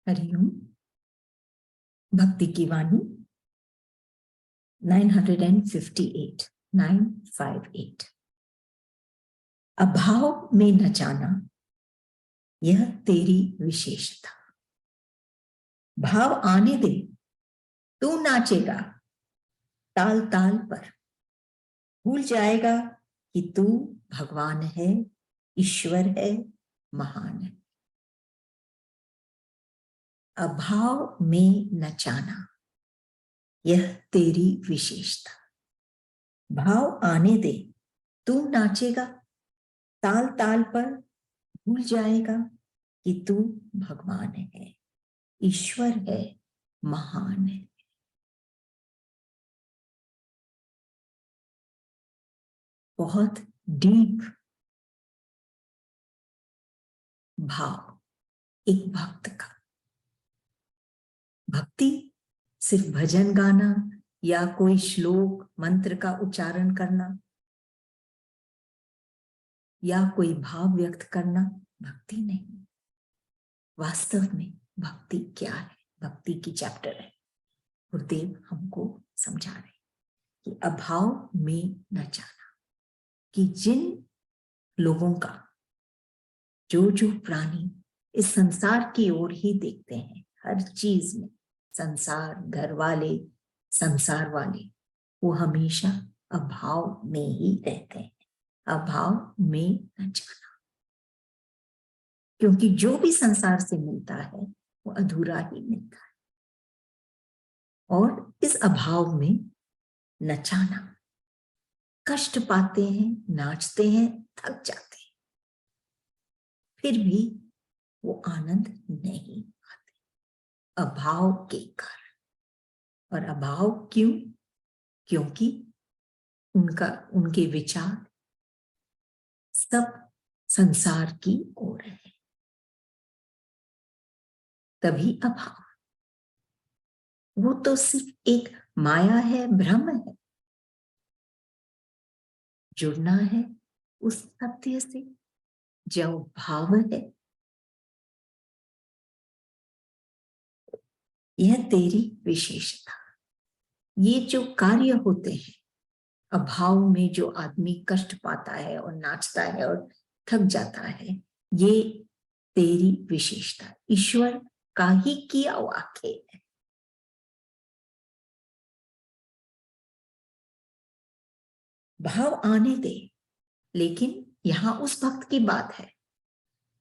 हरिओम। भक्ति की वाणी 958 958। अभाव में न जाना यह तेरी विशेषता। भाव आने दे, तू नाचेगा ताल ताल पर। भूल जाएगा कि तू भगवान है, ईश्वर है, महान है। अभाव में न जाना यह तेरी विशेषता। भाव आने दे, तू नाचेगा ताल ताल पर। भूल जाएगा कि तू भगवान है, ईश्वर है, महान है। बहुत डीप भाव एक भक्त का। भक्ति सिर्फ भजन गाना या कोई श्लोक मंत्र का उच्चारण करना या कोई भाव व्यक्त करना भक्ति नहीं। वास्तव में भक्ति क्या है? भक्ति की चैप्टर है। गुरुदेव हमको समझा रहे कि अभाव में न जाना, कि जिन लोगों का जो प्राणी इस संसार की ओर ही देखते हैं, हर चीज में संसार, घर वाले, संसार वाले, वो हमेशा अभाव में ही रहते हैं। अभाव में न जाना, क्योंकि जो भी संसार से मिलता है वो अधूरा ही मिलता है। और इस अभाव में नचाना, कष्ट पाते हैं, नाचते हैं, थक जाते हैं, फिर भी वो आनंद नहीं आते अभाव के कारण। और अभाव क्यों? क्योंकि उनके विचार सब संसार की ओर है, तभी अभाव। वो तो सिर्फ एक माया है, भ्रम है। जुड़ना है उस सत्य से जो भाव है। यह तेरी विशेषता। ये जो कार्य होते हैं अभाव में, जो आदमी कष्ट पाता है और नाचता है और थक जाता है, ये तेरी विशेषता, ईश्वर का ही किया हुआ खेल है। भाव आने दे, लेकिन यहां उस भक्त की बात है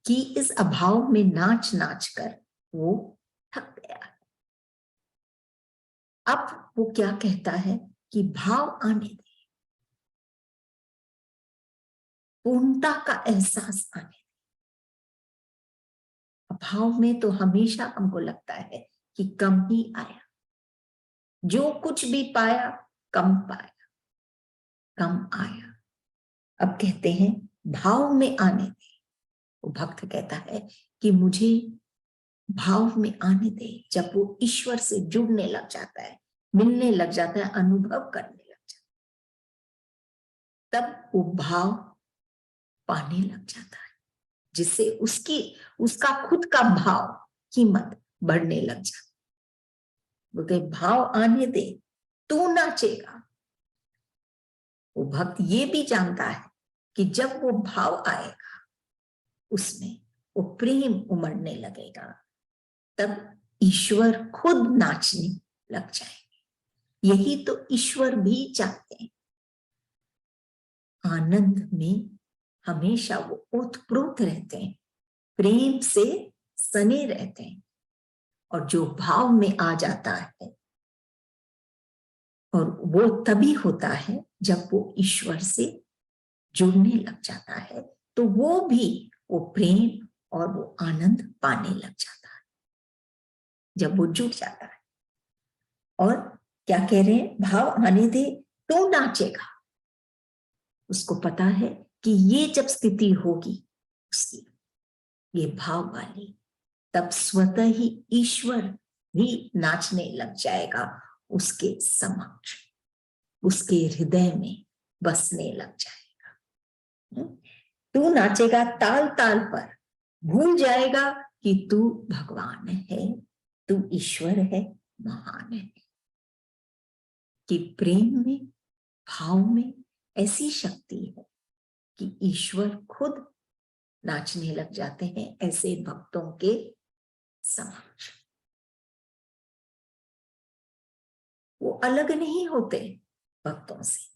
कि इस अभाव में नाच नाच कर वो थक गया है। अब वो क्या कहता है कि भाव आने दे, पूर्णता का एहसास आने दे। अभाव में तो हमेशा हमको लगता है कि कम ही आया, जो कुछ भी पाया कम पाया, कम आया। अब कहते हैं भाव में आने दे। वो भक्त कहता है कि मुझे भाव में आने दे। जब वो ईश्वर से जुड़ने लग जाता है, मिलने लग जाता है, अनुभव करने लग जाता है, तब वो भाव पाने लग जाता है, जिससे उसका खुद का भाव, कीमत बढ़ने लग जाता है। बोलते भाव आने दे, तू नाचेगा। वो भक्त ये भी जानता है कि जब वो भाव आएगा, उसमें वो प्रेम उमड़ने लगेगा, तब ईश्वर खुद नाचने लग जाएंगे। यही तो ईश्वर भी चाहते हैं। आनंद में हमेशा वो ओतप्रोत रहते हैं, प्रेम से सने रहते हैं। और जो भाव में आ जाता है, और वो तभी होता है जब वो ईश्वर से जुड़ने लग जाता है, तो वो भी वो प्रेम और वो आनंद पाने लग जाता है जब वो जुड़ जाता है। और क्या कह रहे हैं? भाव आने दे, तो नाचेगा। उसको पता है कि ये जब स्थिति होगी उसकी, ये भाव वाली, तब स्वतः ही ईश्वर भी नाचने लग जाएगा उसके समक्ष, उसके हृदय में बसने लग जाएगा। तू नाचेगा ताल ताल पर, भूल जाएगा कि तू भगवान है, तू ईश्वर है, महान है। कि प्रेम में, भाव में ऐसी शक्ति है कि ईश्वर खुद नाचने लग जाते हैं ऐसे भक्तों के समक्ष। वो अलग नहीं होते भक्तों से।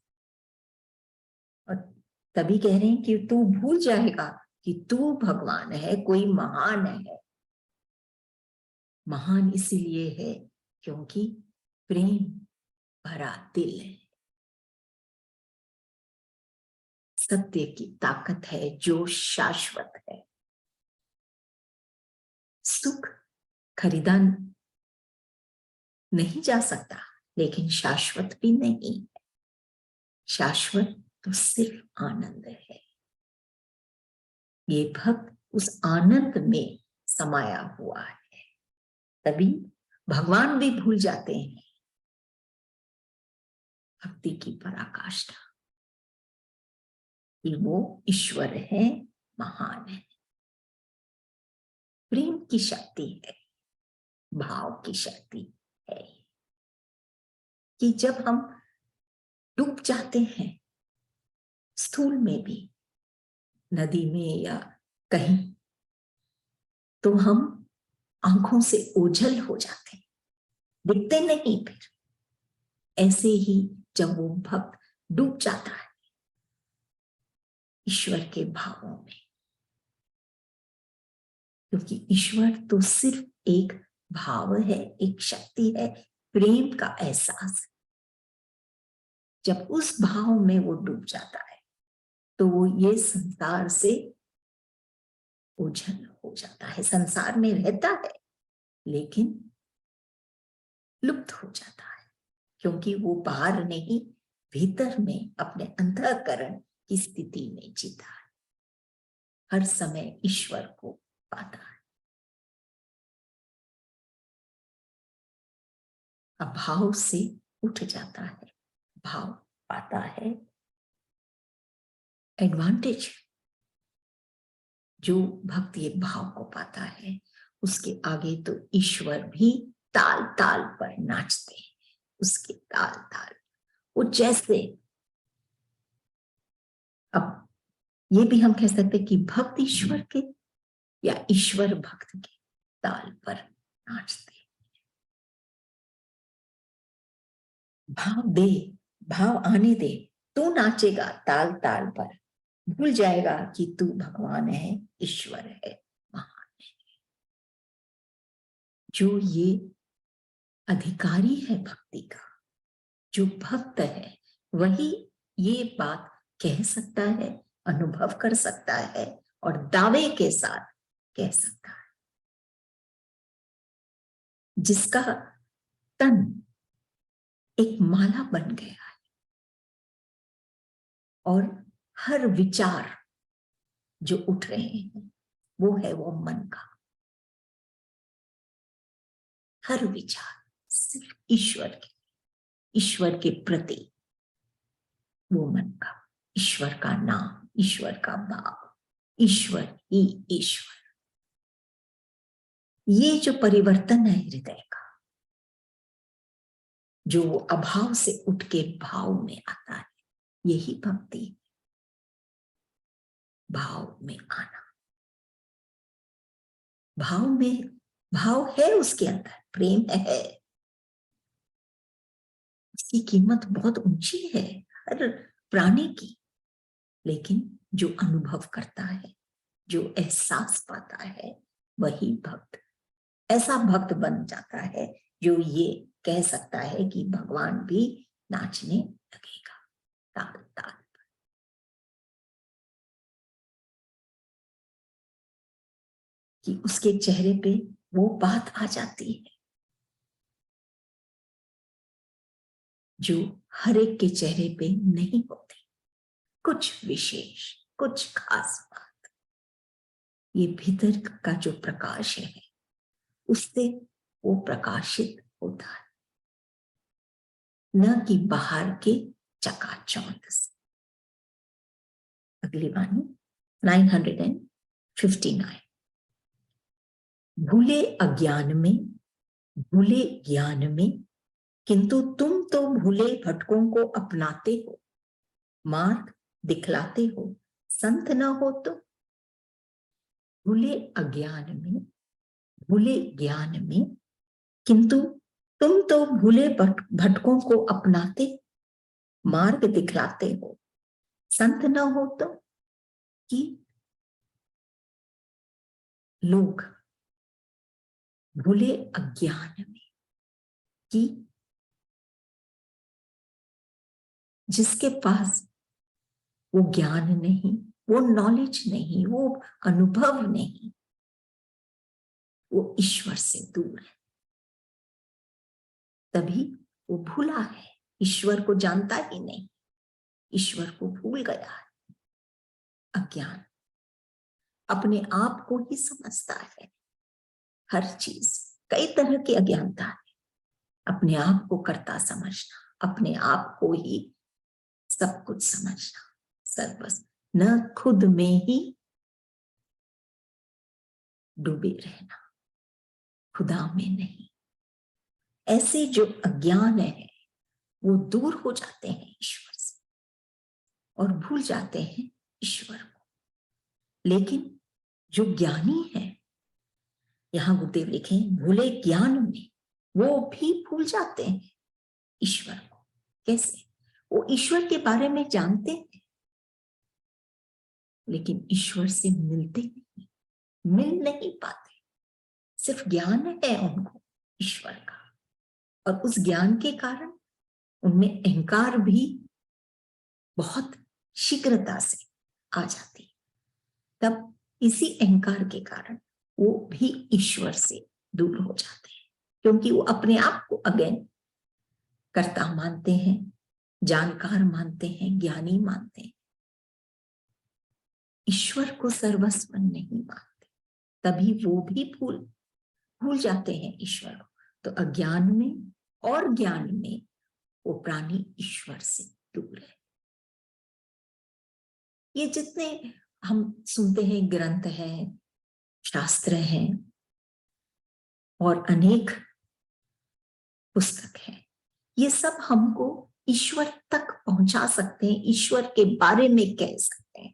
और तभी कह रहे हैं कि तू भूल जाएगा कि तू भगवान है, कोई महान है। महान इसीलिए है क्योंकि प्रेम भरा दिल है। सत्य की ताकत है जो शाश्वत है। सुख खरीदा नहीं जा सकता, लेकिन शाश्वत भी नहीं है। शाश्वत तो सिर्फ आनंद है। ये भक्त उस आनंद में समाया हुआ है, तभी भगवान भी भूल जाते हैं भक्ति की पराकाष्ठा कि वो ईश्वर है, महान है। प्रेम की शक्ति है, भाव की शक्ति है कि जब हम डूब जाते हैं, स्थूल में भी, नदी में या कहीं, तो हम आंखों से ओझल हो जाते हैं, दिखते नहीं। फिर ऐसे ही जब वो भक्त डूब जाता है ईश्वर के भावों में, क्योंकि ईश्वर तो सिर्फ एक भाव है, एक शक्ति है, प्रेम का एहसास। जब उस भाव में वो डूब जाता है तो वो ये संसार से ओझल हो जाता है। संसार में रहता है लेकिन लुप्त हो जाता है, क्योंकि वो बाहर नहीं, भीतर में अपने अंतःकरण की स्थिति में जीता है, हर समय ईश्वर को पाता है। अभाव से उठ जाता है, भाव पाता है। एडवांटेज, जो भक्त ये भाव को पाता है उसके आगे तो ईश्वर भी ताल ताल पर नाचते हैं। उसके ताल ताल वो जैसे, अब ये भी हम कह सकते कि भक्त ईश्वर के या ईश्वर भक्त के ताल पर नाचते। भाव दे, भाव आने दे, तू नाचेगा ताल ताल पर, भूल जाएगा कि तू भगवान है, ईश्वर है, महान है। जो ये अधिकारी है भक्ति का, जो भक्त है, वही ये बात कह सकता है, अनुभव कर सकता है और दावे के साथ कह सकता है। जिसका तन एक माला बन गया है और हर विचार जो उठ रहे हैं वो है वो मन का। हर विचार सिर्फ ईश्वर के प्रति वो मन का, ईश्वर का नाम, ईश्वर का भाव, ईश्वर ही ईश्वर। ये जो परिवर्तन है हृदय का, जो वो अभाव से उठ के भाव में आता है, यही भक्ति। भाव में आना, भाव में, भाव है उसके अंदर, प्रेम है, उसकी कीमत बहुत ऊंची है हर प्राणी की। लेकिन जो अनुभव करता है, जो एहसास पाता है, वही भक्त, ऐसा भक्त बन जाता है जो ये कह सकता है कि भगवान भी नाचने लगेगा ताल ताल पर। कि उसके चेहरे पे वो बात आ जाती है जो हर एक के चेहरे पे नहीं होती, कुछ विशेष, कुछ खास बात। ये भीतर का जो प्रकाश है उससे वो प्रकाशित होता है, न कि बाहर के चकाचौंध से। अगली वाणी 959। भूले अज्ञान में, भूले ज्ञान में, किंतु तुम तो भूले भटकों को अपनाते हो, मार्ग दिखलाते हो, संत न हो तो। भूले अज्ञान में, भूले ज्ञान में, किंतु तुम तो भूले भटकों को अपनाते, मार्ग दिखलाते हो, संत न हो तो। कि लोग भूले अज्ञान में, कि जिसके पास वो ज्ञान नहीं, वो नॉलेज नहीं, वो अनुभव नहीं, वो ईश्वर से दूर है, तभी वो भूला है, ईश्वर को जानता ही नहीं, ईश्वर को भूल गया है। अज्ञान अपने आप को ही समझता है, हर चीज, कई तरह की अज्ञानता है। अपने आप को कर्ता समझना, अपने आप को ही सब कुछ समझना, सर्वस्व, न खुद में ही डूबे रहना, खुदा में नहीं। ऐसे जो अज्ञान है वो दूर हो जाते हैं ईश्वर से और भूल जाते हैं ईश्वर को। लेकिन जो ज्ञानी है, यहां गुरुदेव लिखे, भूले ज्ञान में, वो भी भूल जाते हैं ईश्वर को। कैसे? वो ईश्वर के बारे में जानते हैं, लेकिन ईश्वर से मिलते नहीं, मिल नहीं पाते। सिर्फ ज्ञान है उनको ईश्वर का, और उस ज्ञान के कारण उनमें अहंकार भी बहुत शीघ्रता से आ जाती। तब इसी अहंकार के कारण वो भी ईश्वर से दूर हो जाते हैं, क्योंकि वो अपने आप को अगेन कर्ता मानते हैं, जानकार मानते हैं, ज्ञानी मानते हैं, ईश्वर को सर्वस्व नहीं मानते। तभी वो भी भूल जाते हैं ईश्वर को। तो अज्ञान में और ज्ञान में वो प्राणी ईश्वर से दूर है। ये जितने हम सुनते हैं ग्रंथ हैं, शास्त्र हैं और अनेक पुस्तक हैं, ये सब हमको ईश्वर तक पहुंचा सकते हैं, ईश्वर के बारे में कह सकते हैं,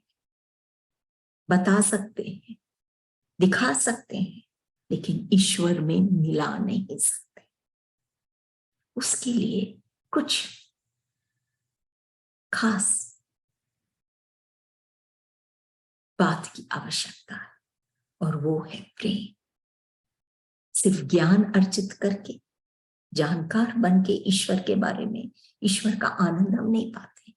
बता सकते हैं, दिखा सकते हैं, लेकिन ईश्वर में मिला नहीं सकते। उसके लिए कुछ खास बात की आवश्यकता है, और वो है प्रेम। सिर्फ ज्ञान अर्जित करके, जानकार बन के ईश्वर के बारे में, ईश्वर का आनंद हम नहीं पाते।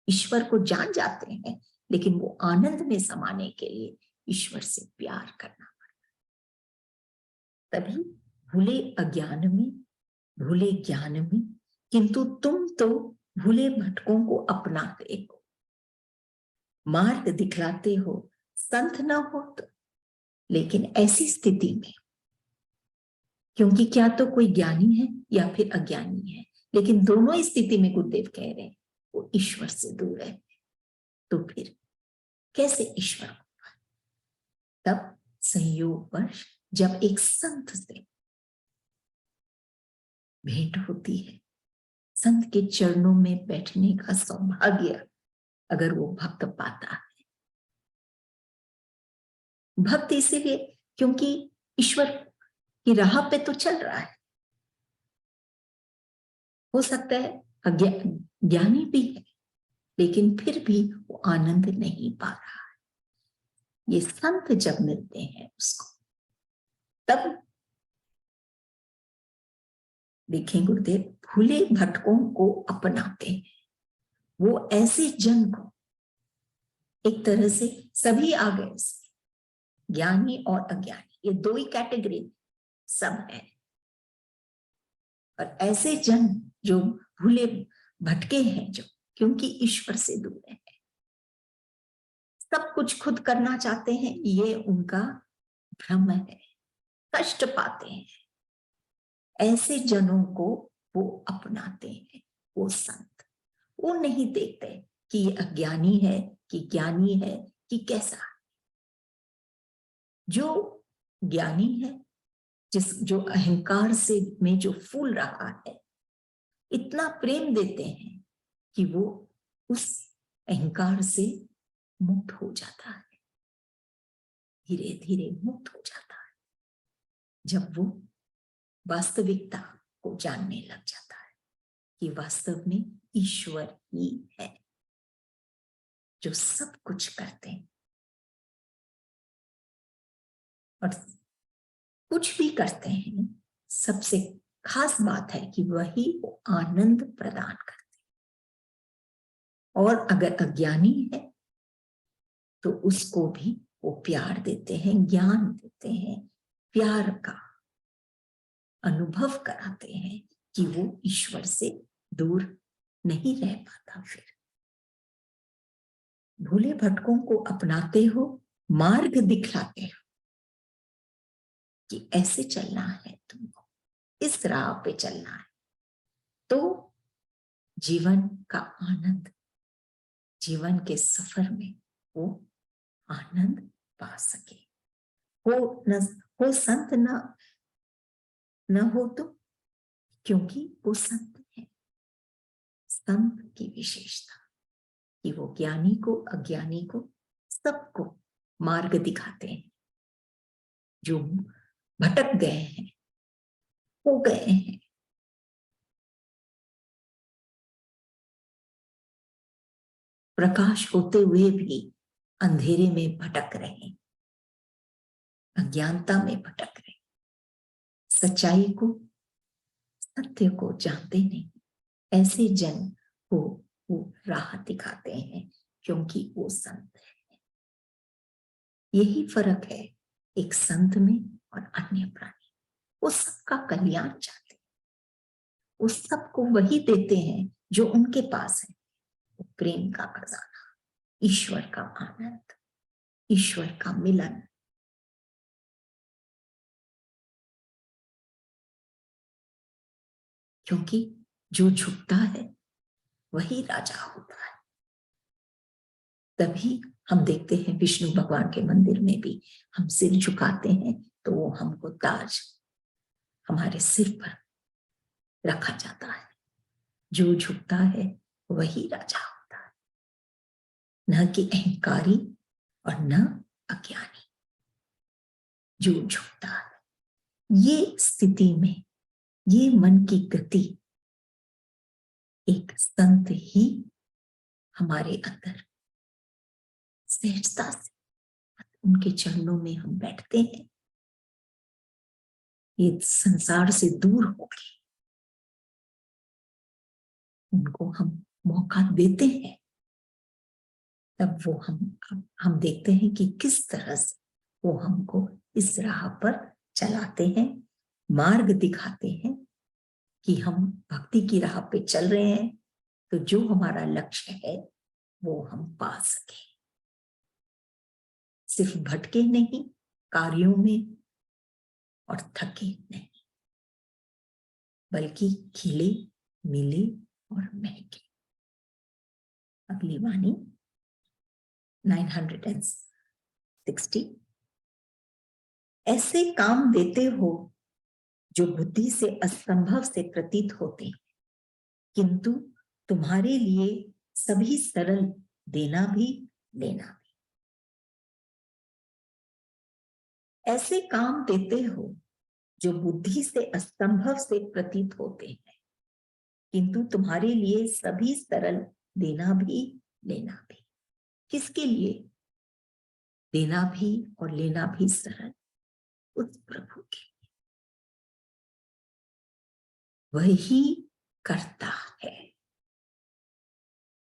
ईश्वर को जान जाते हैं, लेकिन वो आनंद में समाने के लिए ईश्वर से प्यार करना पड़ता। तभी भूले अज्ञान में, भूले ज्ञान में, किंतु तुम तो भूले भटकों को अपनाते हो, मार्ग दिखलाते हो, संत न हो तो। लेकिन ऐसी स्थिति में, क्योंकि क्या तो कोई ज्ञानी है या फिर अज्ञानी है, लेकिन दोनों स्थिति में गुरुदेव कह रहे हैं वो ईश्वर से दूर है, तो फिर कैसे ईश्वर को पाए? तब संयोगवश जब एक संत से भेंट होती है, संत के चरणों में बैठने का सौभाग्य अगर वो भक्त पाता है, भक्त इसीलिए क्योंकि ईश्वर की राह पे तो चल रहा है, हो सकता है ज्ञानी भी है, लेकिन फिर भी वो आनंद नहीं पा रहा है। ये संत जब मिलते हैं उसको, तब देखें गुरुदेव भूले भटकों को अपनाते हैं। वो ऐसे जन को, एक तरह से सभी आ गए, ज्ञानी और अज्ञानी, ये दो ही कैटेगरी सब है। और ऐसे जन जो भूले भटके हैं, जो क्योंकि ईश्वर से दूर है, सब कुछ खुद करना चाहते हैं, ये उनका भ्रम है, कष्ट पाते हैं, ऐसे जनों को वो अपनाते हैं। वो संत, वो नहीं देखते कि ये अज्ञानी है कि ज्ञानी है कि कैसा है। जो ज्ञानी है जो अहंकार से में जो फूल रहा है, इतना प्रेम देते हैं कि वो उस अहंकार से मुक्त हो जाता है, धीरे धीरे मुक्त हो जाता है, जब वो वास्तविकता को जानने लग जाता है कि वास्तव में ईश्वर ही है जो सब कुछ करते हैं और कुछ भी करते हैं। सबसे खास बात है कि वही वो आनंद प्रदान करते हैं, और अगर अज्ञानी है तो उसको भी वो प्यार देते हैं, ज्ञान देते हैं, प्यार का अनुभव कराते हैं कि वो ईश्वर से दूर नहीं रह पाता। फिर भूले भटकों को अपनाते हो, मार्ग दिखलाते हो कि ऐसे चलना है, तुमको इस राह पे चलना है, तो जीवन का आनंद, जीवन के सफर में वो आनंद पा सके। हो संत न हो तो, क्योंकि वो संत है। संत की विशेषता कि वो ज्ञानी को, अज्ञानी को, सबको मार्ग दिखाते हैं। जो भटक गए हैं, हो गए हैं, प्रकाश होते हुए भी अंधेरे में भटक रहे, अज्ञानता में भटक रहे, सच्चाई को, सत्य को जानते नहीं, ऐसे जन को वो राह दिखाते हैं, क्योंकि वो संत है। यही फर्क है एक संत में और अन्य प्राणी। वो सबका कल्याण चाहते हैं, वो सबको वही देते हैं जो उनके पास है, वो प्रेम का खजाना, ईश्वर का आनंद, ईश्वर का मिलन। क्योंकि जो झुकता है वही राजा होता है। तभी हम देखते हैं विष्णु भगवान के मंदिर में भी हम सिर झुकाते हैं तो वो हमको ताज हमारे सिर पर रखा जाता है। जो झुकता है वही राजा होता है, न कि अहंकारी और न अज्ञानी। जो झुकता है, ये स्थिति में, ये मन की गति एक संत ही हमारे अंदर सहजता से उनके चरणों में हम बैठते हैं, ये संसार से दूर होके उनको हम मौका देते हैं, तब वो हम देखते हैं कि किस तरह से वो हमको इस राह पर चलाते हैं, मार्ग दिखाते हैं कि हम भक्ति की राह पे चल रहे हैं, तो जो हमारा लक्ष्य है वो हम पा सके। सिर्फ भटके नहीं कार्यों में और थके नहीं, बल्कि खिले, मिले और महके। अगली वाणी 960। ऐसे काम देते हो जो बुद्धि से असंभव से प्रतीत होते हैं, किंतु तुम्हारे लिए सभी सरल, देना भी लेना भी। ऐसे काम देते हो जो बुद्धि से असंभव से प्रतीत होते हैं, किंतु तुम्हारे लिए सभी सरल, देना भी लेना भी। किसके लिए देना भी और लेना भी सरल? उस प्रभु के। वही करता है,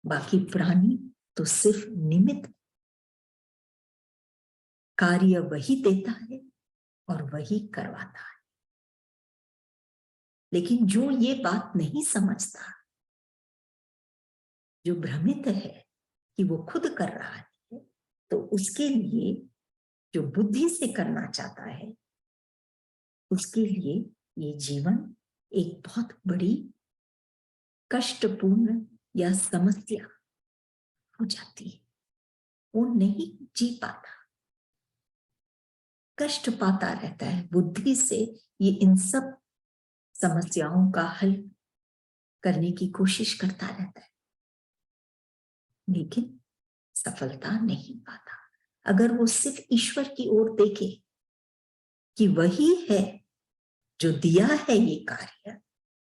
बाकी प्राणी तो सिर्फ निमित्त। कार्य वही देता है और वही करवाता है। लेकिन जो ये बात नहीं समझता, जो भ्रमित है कि वो खुद कर रहा है, तो उसके लिए, जो बुद्धि से करना चाहता है, उसके लिए ये जीवन एक बहुत बड़ी कष्टपूर्ण या समस्या हो जाती है। वो नहीं जी पाता। कष्ट पाता रहता है, बुद्धि से ये इन सब समस्याओं का हल करने की कोशिश करता रहता है, लेकिन सफलता नहीं पाता। अगर वो सिर्फ ईश्वर की ओर देखे कि वही है जो दिया है ये कार्य,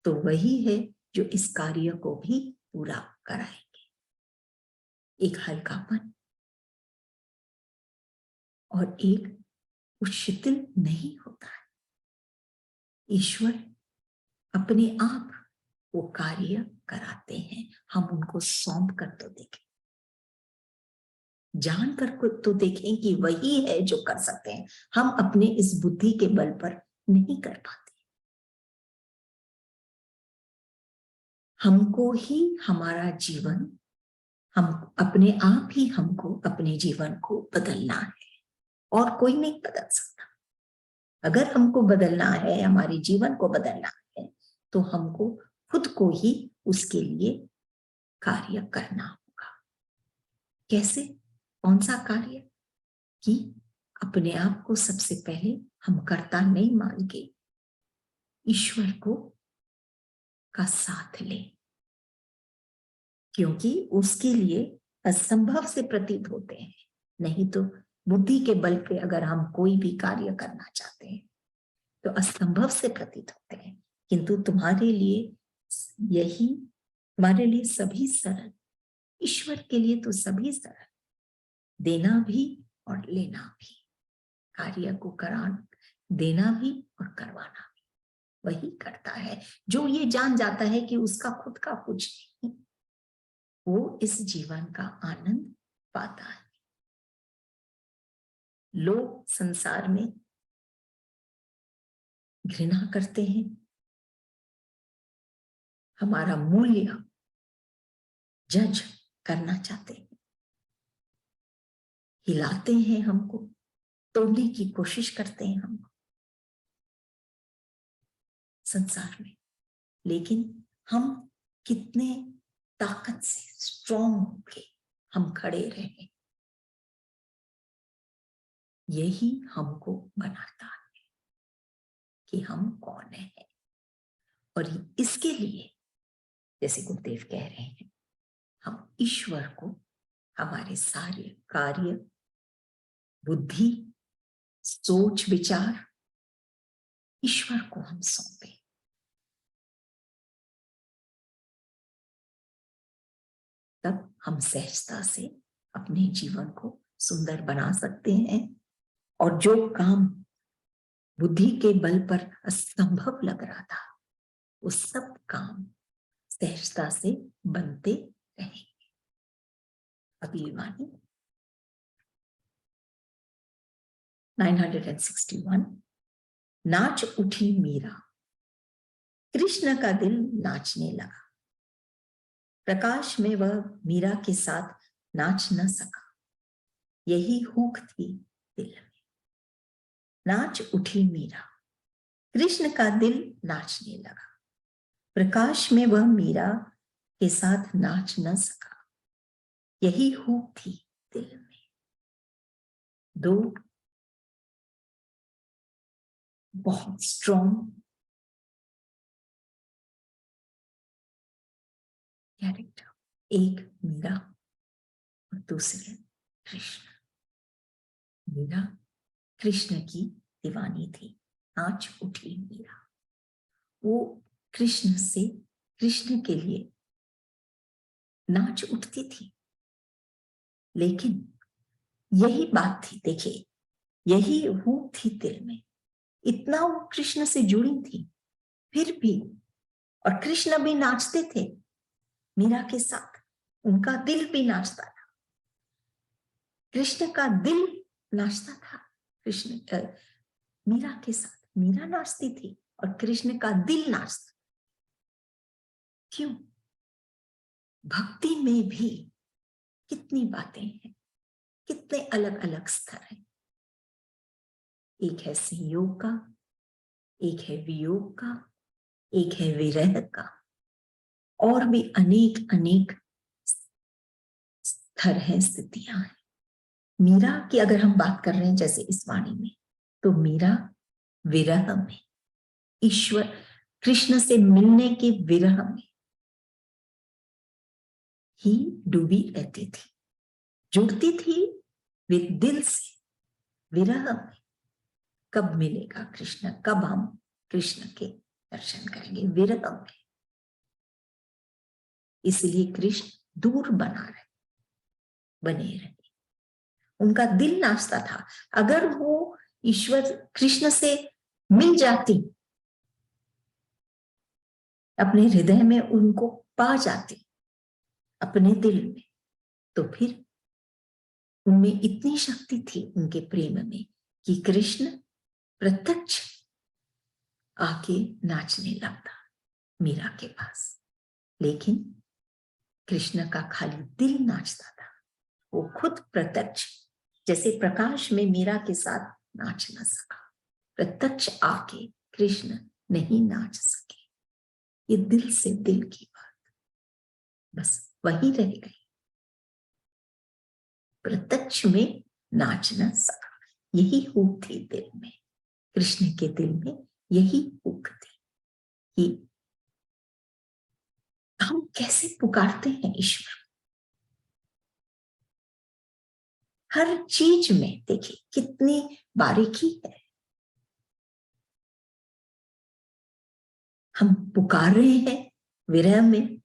तो वही है जो इस कार्य को भी पूरा कराएंगे। एक हल्कापन और एक शिथिल नहीं होता है। ईश्वर अपने आप वो कार्य कराते हैं, हम उनको सौंप कर तो देखें, जान कर तो देखें कि वही है जो कर सकते हैं। हम अपने इस बुद्धि के बल पर नहीं कर पाते। हमको ही हमारा जीवन, हम अपने आप ही हमको अपने जीवन को बदलना है और कोई नहीं बदल सकता। अगर हमको बदलना है, हमारे जीवन को बदलना है, तो हमको खुद को ही उसके लिए कार्य करना होगा। कैसे? कौन सा कार्य? कि अपने आप को सबसे पहले हम कर्ता नहीं मान के ईश्वर को का साथ ले, क्योंकि उसके लिए असंभव से प्रतीत होते हैं। नहीं तो बुद्धि के बल पे अगर हम कोई भी कार्य करना चाहते हैं तो असंभव से प्रतीत होते हैं, किंतु तुम्हारे लिए यही, तुम्हारे लिए सभी सरल, ईश्वर के लिए तो सभी सरल, देना भी और लेना भी, कार्य को कराना, देना भी और करवाना भी वही करता है। जो ये जान जाता है कि उसका खुद का कुछ नहीं, वो इस जीवन का आनंद पाता है। लोग संसार में घृणा करते हैं, हमारा मूल्य जज करना चाहते हैं, हिलाते हैं, हमको तोड़ने की कोशिश करते हैं हमको संसार में। लेकिन हम कितने ताकत से स्ट्रॉन्ग होके हम खड़े रहे, यही हमको बनाता है कि हम कौन है। और इसके लिए, जैसे गुरुदेव कह रहे हैं, हम ईश्वर को हमारे सारे कार्य, बुद्धि, सोच, विचार, ईश्वर को हम सौंपे। तब हम सहजता से अपने जीवन को सुंदर बना सकते हैं, और जो काम बुद्धि के बल पर असंभव लग रहा था, वो सब काम सहजता से बनते रहेंगे। अगली वाणी 961। नाच उठी मीरा, कृष्ण का दिल नाचने लगा। प्रकाश में वह मीरा के साथ नाच न सका, यही हुक थी दिल में। नाच उठी मीरा, कृष्ण का दिल नाचने लगा। प्रकाश में वह मीरा के साथ नाच न सका, यही हुक थी दिल में। दो बहुत स्ट्रॉन्ग कैरेक्टर, एक मीरा और दूसरे कृष्ण। मीरा कृष्ण की दीवानी थी, नाच उठी मीरा। वो कृष्ण से, कृष्ण के लिए नाच उठती थी। लेकिन यही बात थी, देखिए, यही हुक थी दिल में। इतना वो कृष्ण से जुड़ी थी, फिर भी, और कृष्ण भी नाचते थे मीरा के साथ, उनका दिल भी नाचता था, कृष्ण का दिल नाचता था कृष्ण मीरा के साथ। मीरा नाचती थी और कृष्ण का दिल नाचता। क्यों? भक्ति में भी कितनी बातें हैं, कितने अलग अलग स्तर हैं। एक है संयोग का, एक है वियोग का, एक है विरह का, और भी अनेक अनेक स्तर हैं, स्थितियां हैं। मीरा की अगर हम बात कर रहे हैं, जैसे इस वाणी में, तो मीरा विरह में, ईश्वर कृष्ण से मिलने के विरह में ही डूबी रहती थी, जुड़ती थी दिल से विरह में। कब मिलेगा कृष्ण, कब हम कृष्ण के दर्शन करेंगे, विरह में। इसलिए कृष्ण दूर बने रहे। उनका दिल नाचता था। अगर वो ईश्वर कृष्ण से मिल जाती, अपने हृदय में उनको पा जाती, अपने दिल में, तो फिर उनमें इतनी शक्ति थी उनके प्रेम में कि कृष्ण प्रत्यक्ष आके नाचने लगता मीरा के पास। लेकिन कृष्ण का खाली दिल नाचता था, वो खुद प्रत्यक्ष, जैसे प्रकाश में मीरा के साथ नाच न सका, प्रत्यक्ष आके कृष्ण नहीं नाच सके। ये दिल से दिल की बात, बस वही रह गई, प्रत्यक्ष में नाच न सका। यही हुक थी दिल में, कृष्ण के दिल में यही हुक थी कि हम कैसे पुकारते हैं ईश्वर। हर चीज में देखिए कितनी बारीकी है। हम पुकार रहे हैं विरह में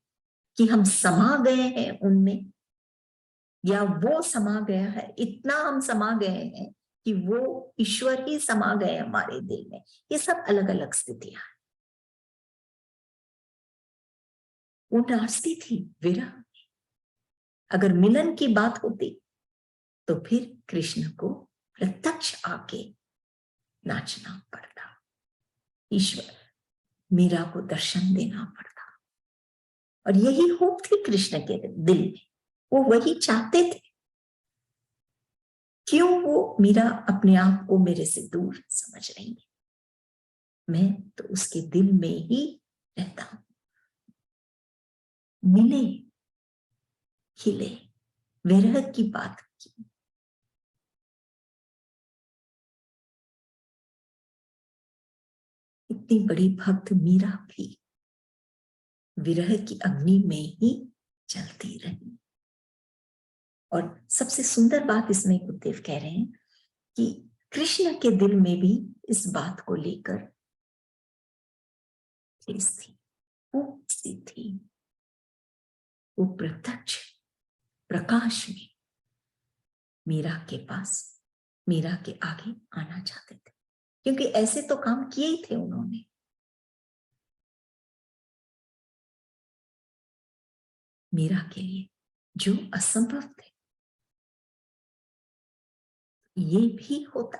कि हम समा गए हैं उनमें, या वो समा गया है, इतना हम समा गए हैं कि वो ईश्वर ही समा गए हमारे दिल में। ये सब अलग अलग स्थितियां हैं। वो नाचती थी विरह में। अगर मिलन की बात होती तो फिर कृष्ण को प्रत्यक्ष आके नाचना पड़ता, ईश्वर मीरा को दर्शन देना पड़ता। और यही होप थी कृष्ण के दिल में, वो वही चाहते थे। क्यों वो मीरा अपने आप को मेरे से दूर समझ रही है, मैं तो उसके दिल में ही रहता हूं। मिले, खिले, विरह की बात की। इतनी बड़ी भक्त मीरा भी विरह की अग्नि में ही जलती रही। और सबसे सुंदर बात इसमें गुरुदेव कह रहे हैं कि कृष्ण के दिल में भी इस बात को लेकर ठेस थी, वो सी थी। वो प्रत्यक्ष प्रकाश में मीरा के पास, मीरा के आगे आना चाहते थे, क्योंकि ऐसे तो काम किए ही थे उन्होंने। मीरा के लिए जो असंभव थे, ये भी होता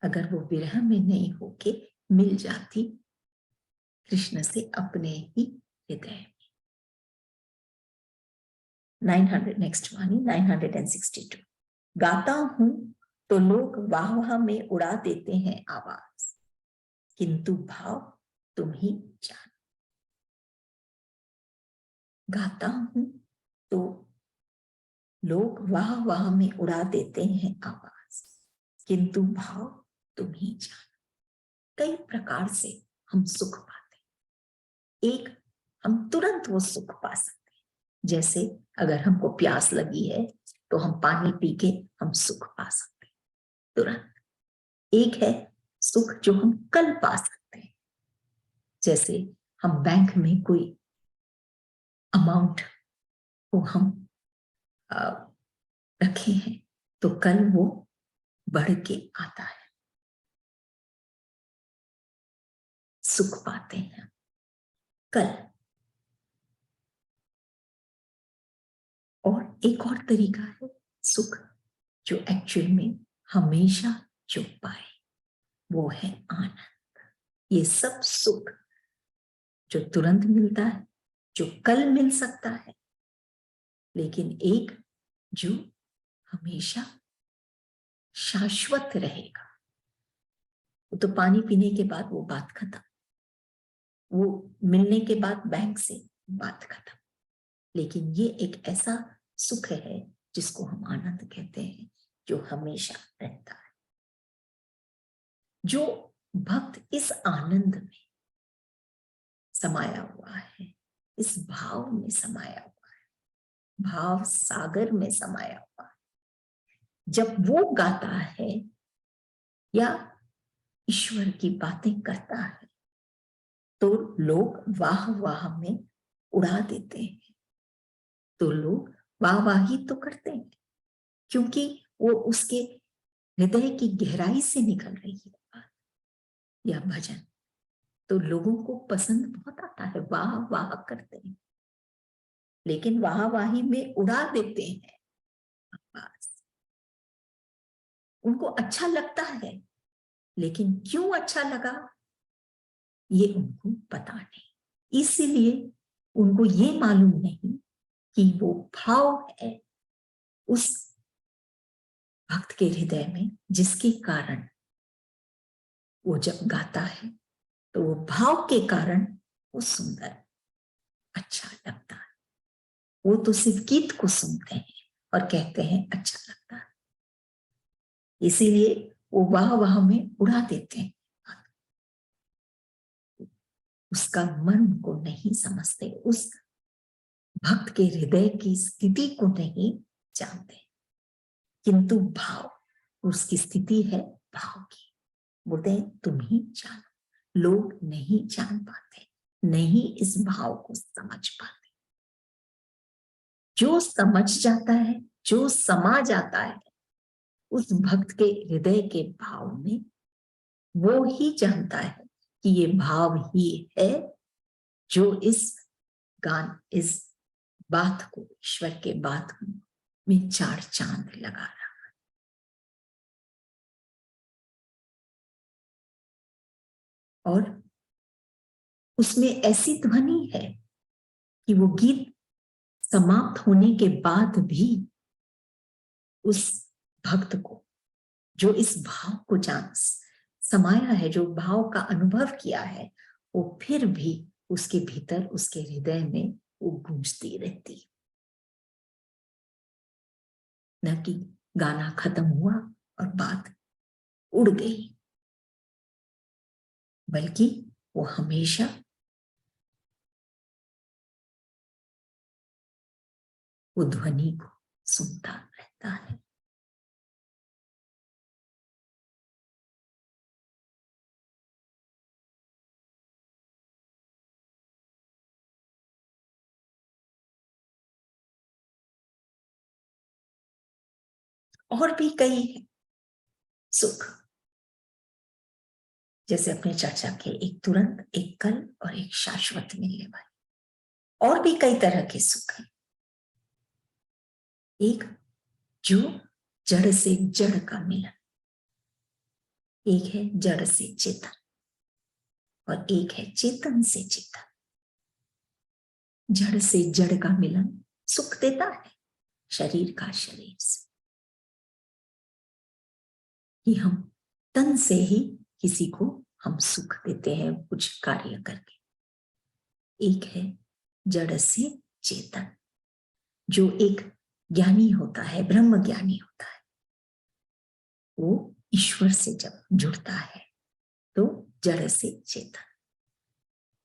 अगर वो विरह में नहीं होके मिल जाती कृष्ण से अपने ही हृदय में। 900 नेक्स्ट वाणी 962। गाता हूं तो लोग वाह वाह में उड़ा देते हैं आवाज, किंतु भाव तुम ही जान। गाता हूं तो लोग वाह वाह में उड़ा देते हैं आवाज, किंतु भाव तुम ही जान। कई प्रकार से हम सुख पाते, एक हम तुरंत वो सुख पा सकते हैं। जैसे अगर हमको प्यास लगी है तो हम पानी पी के हम सुख पा सकते हैं तुरंत। एक है सुख जो हम कल पा सकते हैं, जैसे हम बैंक में कोई अमाउंट को हम रखे हैं तो कल वो बढ़ के आता है, सुख पाते हैं कल। और एक और तरीका है सुख जो एक्चुअल में हमेशा चुप पाए, वो है आनंद। ये सब सुख जो तुरंत मिलता है, जो कल मिल सकता है, लेकिन एक जो हमेशा शाश्वत रहेगा। वो तो पानी पीने के बाद वो बात खत्म, वो मिलने के बाद बैंक से बात खत्म। लेकिन ये एक ऐसा सुख है जिसको हम आनंद कहते हैं, जो हमेशा रहता है। जो भक्त इस आनंद में समाया हुआ है, इस भाव में समाया हुआ है, भाव सागर में समाया हुआ है, जब वो गाता है या ईश्वर की बातें करता है तो लोग वाह वाह में उड़ा देते हैं। तो लोग वाह वाही तो करते हैं क्योंकि वो उसके हृदय की गहराई से निकल रही है बात या भजन, तो लोगों को पसंद बहुत आता है, वाह वाह करते हैं, लेकिन वाह वाही में उड़ा देते हैं आवाज। उनको अच्छा लगता है, लेकिन क्यों अच्छा लगा ये उनको पता नहीं, इसीलिए उनको ये मालूम नहीं कि वो भाव है उस भक्त के हृदय में, जिसके कारण वो जब गाता है तो वो भाव के कारण वो सुंदर अच्छा लगता है। वो तो सिर्फ गीत को सुनते हैं और कहते हैं अच्छा लगता है, इसीलिए वो वाह वाह में उड़ा देते हैं, उसका मर्म को नहीं समझते, उस भक्त के हृदय की स्थिति को नहीं जानते। किंतु भाव, उसकी स्थिति है भाव की, बोलते हैं तुम ही जानो। लोग नहीं जान पाते, नहीं इस भाव को समझ पाते। जो समझ जाता है, जो समा जाता है उस भक्त के हृदय के भाव में, वो ही जानता है कि ये भाव ही है जो इस गान, इस बात को, ईश्वर के बात में चार चांद लगा रहा। और उसमें ऐसी ध्वनि है कि वो गीत समाप्त होने के बाद भी उस भक्त को, जो इस भाव को जान समाया है, जो भाव का अनुभव किया है, वो फिर भी उसके भीतर, उसके हृदय में वो गूंजती रहती, न कि गाना खत्म हुआ और बात उड़ गई, बल्कि वो हमेशा वो ध्वनि को सुनता रहता है। और भी कई है सुख, जैसे अपने चर्चा के एक तुरंत, एक कल और एक शाश्वत मिलने वाले, और भी कई तरह के सुख हैं। एक जो जड़ से जड़ का मिलन, एक है जड़ से चेतन, और एक है चेतन से चेतन। जड़ से जड़ का मिलन सुख देता है, शरीर का शरीर से, कि हम तन से ही किसी को हम सुख देते हैं कुछ कार्य करके। एक है जड़ से चेतन, जो एक ज्ञानी होता है, ब्रह्म ज्ञानी होता है, वो ईश्वर से जब जुड़ता है तो जड़ से चेतन।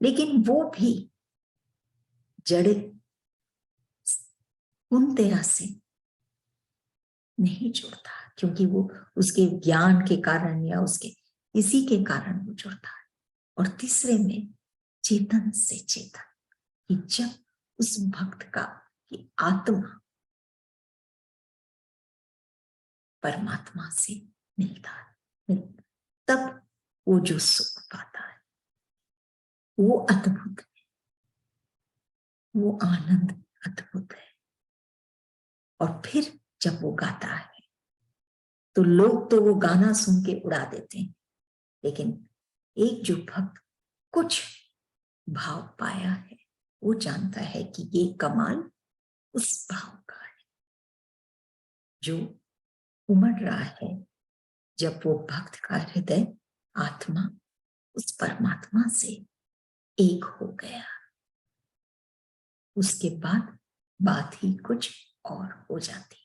लेकिन वो भी जड़ कुंतेरा से नहीं जुड़ता, क्योंकि वो उसके ज्ञान के कारण या उसके इसी के कारण वो जुड़ता है। और तीसरे में चेतन से चेतन, कि जब उस भक्त का कि आत्मा परमात्मा से मिलता है, तब वो जो सुख पाता है वो अद्भुत है, वो आनंद अद्भुत है। और फिर जब वो गाता है तो लोग तो वो गाना सुन के उड़ा देते हैं, लेकिन एक जो भक्त कुछ भाव पाया है, वो जानता है कि ये कमाल उस भाव का है जो उमड़ रहा है जब वो भक्त का हृदय, आत्मा उस परमात्मा से एक हो गया। उसके बाद बात ही कुछ और हो जाती।